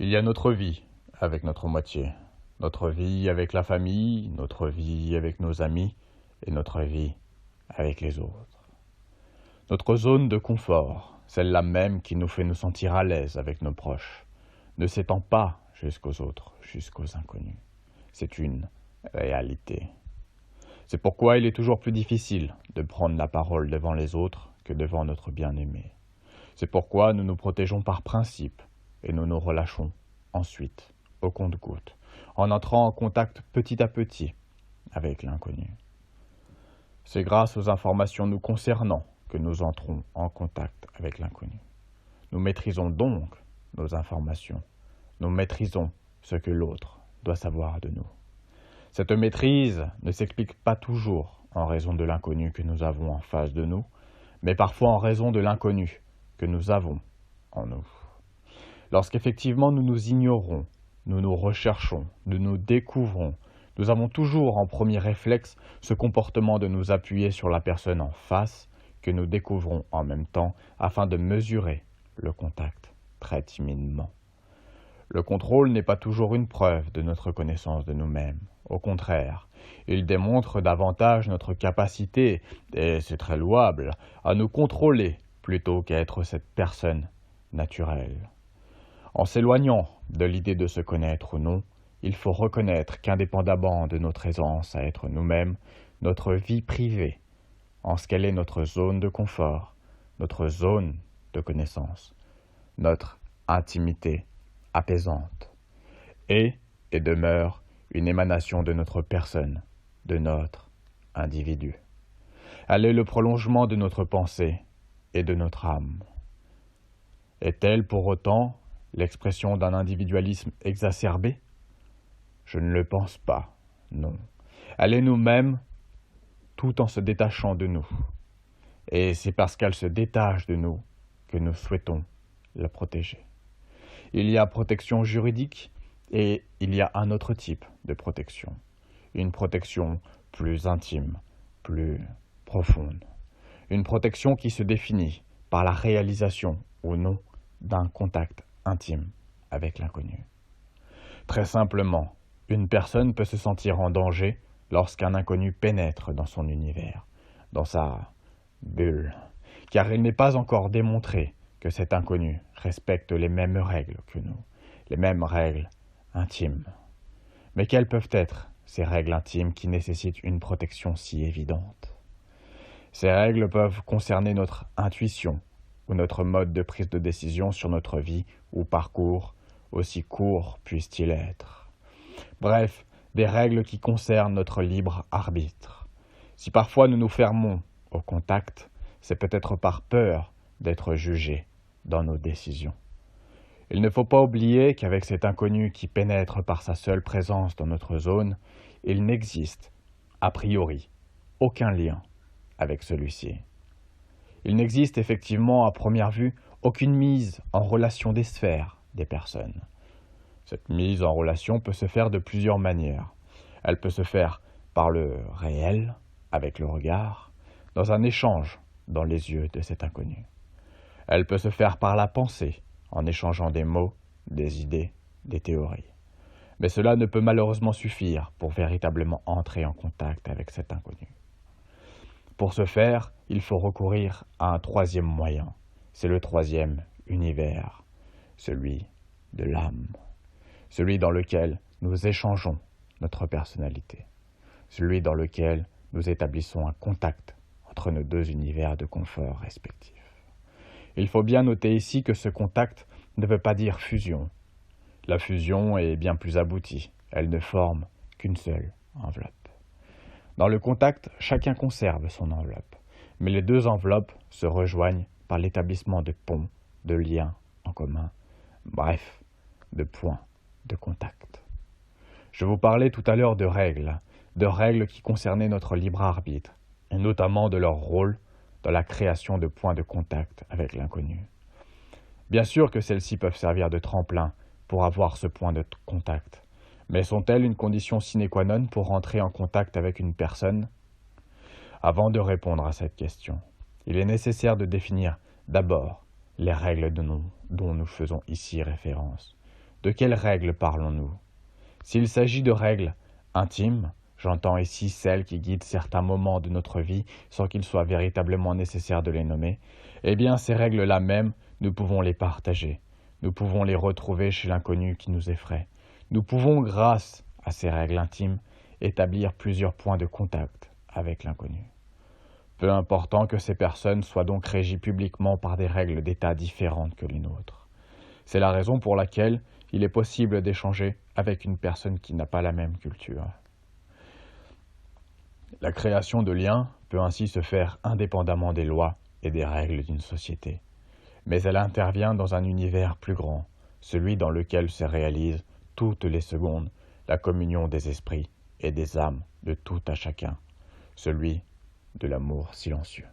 Il y a notre vie avec notre moitié, notre vie avec la famille, notre vie avec nos amis et notre vie avec les autres. Notre zone de confort, celle-là même qui nous fait nous sentir à l'aise avec nos proches, ne s'étend pas jusqu'aux autres, jusqu'aux inconnus. C'est une réalité. C'est pourquoi il est toujours plus difficile de prendre la parole devant les autres que devant notre bien-aimé. C'est pourquoi nous nous protégeons par principe et nous nous relâchons ensuite, au compte-gouttes, en entrant en contact petit à petit avec l'inconnu. C'est grâce aux informations nous concernant que nous entrons en contact avec l'inconnu. Nous maîtrisons donc nos informations. Nous maîtrisons ce que l'autre doit savoir de nous. Cette maîtrise ne s'explique pas toujours en raison de l'inconnu que nous avons en face de nous, mais parfois en raison de l'inconnu que nous avons en nous. Lorsqu'effectivement nous nous ignorons, nous nous recherchons, nous nous découvrons, nous avons toujours en premier réflexe ce comportement de nous appuyer sur la personne en face que nous découvrons en même temps afin de mesurer le contact très timidement. Le contrôle n'est pas toujours une preuve de notre connaissance de nous-mêmes. Au contraire, il démontre davantage notre capacité, et c'est très louable, à nous contrôler plutôt qu'à être cette personne naturelle. En s'éloignant de l'idée de se connaître ou non, il faut reconnaître qu'indépendamment de notre aisance à être nous-mêmes, notre vie privée, en ce qu'elle est notre zone de confort, notre zone de connaissance, notre intimité apaisante, est et demeure une émanation de notre personne, de notre individu. Elle est le prolongement de notre pensée et de notre âme. Est-elle pour autant l'expression d'un individualisme exacerbé? Je ne le pense pas, non. Elle est nous-mêmes tout en se détachant de nous. Et c'est parce qu'elle se détache de nous que nous souhaitons la protéger. Il y a protection juridique et il y a un autre type de protection. Une protection plus intime, plus profonde. Une protection qui se définit par la réalisation ou non d'un contact intime avec l'inconnu. Très simplement, une personne peut se sentir en danger lorsqu'un inconnu pénètre dans son univers, dans sa bulle, car il n'est pas encore démontré que cet inconnu respecte les mêmes règles que nous, les mêmes règles intimes. Mais quelles peuvent être ces règles intimes qui nécessitent une protection si évidente? Ces règles peuvent concerner notre intuition ou notre mode de prise de décision sur notre vie ou parcours, aussi court puisse-t-il être. Bref, des règles qui concernent notre libre arbitre. Si parfois nous nous fermons au contact, c'est peut-être par peur d'être jugés dans nos décisions. Il ne faut pas oublier qu'avec cet inconnu qui pénètre par sa seule présence dans notre zone, il n'existe, a priori, aucun lien avec celui-ci. Il n'existe effectivement, à première vue, aucune mise en relation des sphères des personnes. Cette mise en relation peut se faire de plusieurs manières. Elle peut se faire par le réel, avec le regard, dans un échange dans les yeux de cet inconnu. Elle peut se faire par la pensée, en échangeant des mots, des idées, des théories. Mais cela ne peut malheureusement suffire pour véritablement entrer en contact avec cet inconnu. Pour ce faire, il faut recourir à un troisième moyen. C'est le troisième univers, celui de l'âme, celui dans lequel nous échangeons notre personnalité, celui dans lequel nous établissons un contact entre nos deux univers de confort respectifs. Il faut bien noter ici que ce contact ne veut pas dire fusion. La fusion est bien plus aboutie, elle ne forme qu'une seule enveloppe. Dans le contact, chacun conserve son enveloppe, mais les deux enveloppes se rejoignent par l'établissement de ponts, de liens en commun, bref, de points de contact. Je vous parlais tout à l'heure de règles qui concernaient notre libre arbitre, et notamment de leur rôle dans la création de points de contact avec l'inconnu. Bien sûr que celles-ci peuvent servir de tremplin pour avoir ce point de contact, mais sont-elles une condition sine qua non pour rentrer en contact avec une personne? Avant de répondre à cette question, il est nécessaire de définir d'abord les règles dont nous faisons ici référence. De quelles règles parlons-nous? S'il s'agit de règles intimes, j'entends ici celles qui guident certains moments de notre vie sans qu'il soit véritablement nécessaire de les nommer, eh bien ces règles-là même, nous pouvons les partager. Nous pouvons les retrouver chez l'inconnu qui nous effraie. Nous pouvons, grâce à ces règles intimes, établir plusieurs points de contact avec l'inconnu. Peu important que ces personnes soient donc régies publiquement par des règles d'état différentes que les nôtres. C'est la raison pour laquelle il est possible d'échanger avec une personne qui n'a pas la même culture. La création de liens peut ainsi se faire indépendamment des lois et des règles d'une société. Mais elle intervient dans un univers plus grand, celui dans lequel se réalise toutes les secondes la communion des esprits et des âmes de tout à chacun, celui de l'amour silencieux.